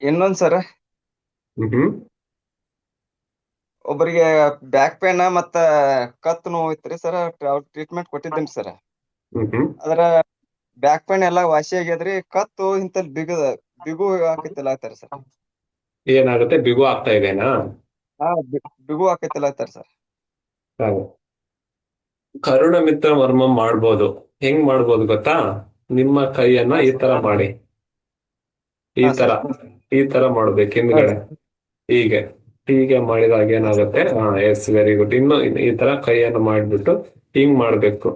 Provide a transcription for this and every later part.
ಇನ್ನೊಂದ್ ಸರ ಹ್ಮ್ ಒಬ್ಬರಿಗೆ back pain ಮತ್ತ ಕತ್ ನೋವು ಐತ್ರಿ ಸರ್. ಟ್ರೀಟ್ಮೆಂಟ್ ಕೊಟ್ಟಿದ್ದೀನಿ ಸರ್. ಹ್ಮ್ ಅದ್ರ ಬ್ಯಾಕ್ ಪೇನ್ ಎಲ್ಲಾ ವಾಸಿ ಆಗ್ಯದ್ರಿ. ಕತ್ತು ಇಂತ ಬಿಗು ಹಾಕತಿಲ್ಲ ಸರ್. ಏನಾಗುತ್ತೆ, ಬಿಗು ಆಗ್ತಾ ಇದೆನಾ? ಹಾ, ಬಿಗು ಹಾಕತಿಲ್ಲ ಸರ್. ಹೌದು. ಕರುಣ ಮಿತ್ರ ಮರ್ಮ ಮಾಡ್ಬೋದು. ಹೆಂಗ್ ಮಾಡ್ಬೋದು ಗೊತ್ತಾ? ನಿಮ್ಮ ಕೈಯನ್ನ ಹಾ ಈ ಸರ್. ತರ ಮಾಡಿ, ಈ ಹಾ ತರ ಸರ್. ಈ ತರ ಮಾಡ್ಬೇಕು ಹಾ ಹಿಂದ್ಗಡೆ. ಸರ್. ಹೀಗೆ ಹೀಗೆ ಮಾಡಿದಾಗ ಹಾ ಸರ್. ಏನಾಗುತ್ತೆ? ಹಾ, ಎಸ್, ವೆರಿ ಗುಡ್. ಇನ್ನು ಈ ತರ ಕೈಯನ್ನು ಮಾಡ್ಬಿಟ್ಟು ಹಿಂಗ್ ಮಾಡ್ಬೇಕು.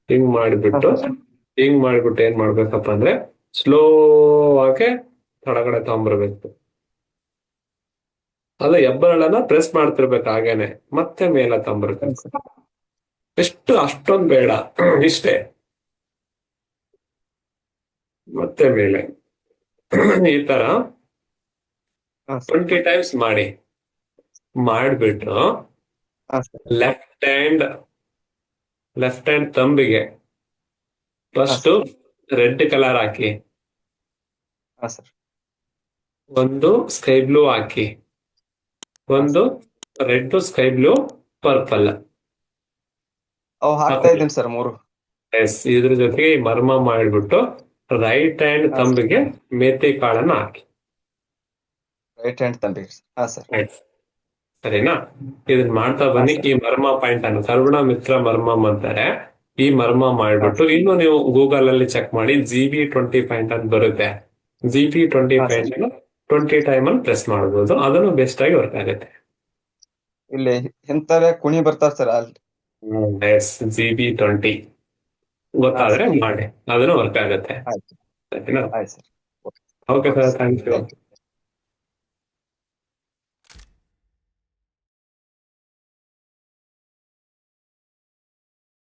ಹಿಂಗ್ ಹಾ ಮಾಡ್ಬಿಟ್ಟು ಸರ್. ಹಿಂಗ್ ಮಾಡ್ಬಿಟ್ಟು ಏನ್ ಮಾಡ್ಬೇಕಪ್ಪ ಅಂದ್ರೆ, ಸ್ಲೋ ಆಗಿ ಕೆಳಗಡೆ ತಗೊಂಡ್ಬರ್ಬೇಕು. ಅಲ್ಲ, ಹೆಬ್ಬರಳನ್ನ ಪ್ರೆಸ್ ಮಾಡ್ತಿರ್ಬೇಕು ಹಾಗೇನೆ, ಮತ್ತೆ ಮೇಲೆ ಹಾ ತಗೊಂಡ್ಬರ್ಬೇಕು. ಸರ್. ಎಷ್ಟು, ಅಷ್ಟೊಂದ್ ಬೇಡ, ಇಷ್ಟೇ. ಮತ್ತೆ ಮೇಲೆ ಈ ತರ ಹಾ ಸರ್. 20 ಟೈಮ್ಸ್ ಮಾಡಿ. ಮಾಡ್ಬಿಟ್ಟು ಹಾ sir. Left hand left hand ತಂಬಿಗೆ ಹಾ ಫಸ್ಟ್ ಸರ್. ರೆಡ್ ಕಲರ್ ಹಾಕಿ, ಹಾ ಸರ್. ಒಂದು ಸ್ಕೈ ಬ್ಲೂ ಹಾಕಿ, ಹಾ ಒಂದು sir. Red, sky blue, purple ಅವು ಹಾಕ್ತಾ ಹಾಕಿ. ಇದ್ದೀನಿ ಸರ್, ಮೂರು. ಎಸ್, ಇದ್ರ ಜೊತೆಗೆ ಈ ಮರ್ಮ ಮಾಡ್ಬಿಟ್ಟು ರೈಟ್ ಹ್ಯಾಂಡ್ ಹಾ ಸರ್. ತಂಬಿಗೆ ಮೇಥಿ ಕಾಳನ್ನ ಹಾಕಿ. ರೈಟ್ ಹ್ಯಾಂಡ್ ತಂಬಿಗೆ. ಹಾ ಸರ್. ಆಯ್ತು, ಸರಿನಾ? ಇದನ್ನ ಮಾಡ್ತಾ ಹಾ ಬನ್ನಿ. ಸರ್. ಈ ಮರ್ಮ ಪಾಯಿಂಟ್ ಅನ್ನು ಕರುಣ ಮಿತ್ರ ಮರ್ಮಂ ಅಂತಾರೆ. ಈ ಮರ್ಮ ಹಾ ಮಾಡ್ಬಿಟ್ಟು ಸರ್. ಇನ್ನು ನೀವು ಗೂಗಲ್ ಅಲ್ಲಿ ಚೆಕ್ ಮಾಡಿ, GB20 ಪಾಯಿಂಟ್ ಅಂತ ಬರುತ್ತೆ. GB20 ಹಾ ಸರ್. ಪಾಯಿಂಟ್ ಅನ್ನು 20 ಟೈಮ್ ಅಲ್ಲಿ ಪ್ರೆಸ್ ಮಾಡಬಹುದು. ಅದನ್ನು ಬೆಸ್ಟ್ ಆಗಿ ವರ್ಕ್ ಆಗುತ್ತೆ. ಇಲ್ಲಿ ಇಂಥವೇ ಕುಣಿ ಬರ್ತಾರ ಸರ್ ಅಲ್ಲಿ. ಎಸ್, GB20 ಹಾ ಗೊತ್ತಾದ್ರೆ ಸರ್. ಮಾಡಿ, ಅದನ್ನು ವರ್ಕ್ ಆಗುತ್ತೆ. ಆಯ್ತು. ಸರಿನಾ? ಆಯ್ತು sir. Okay okay sir, sir. Thank you. Thank you.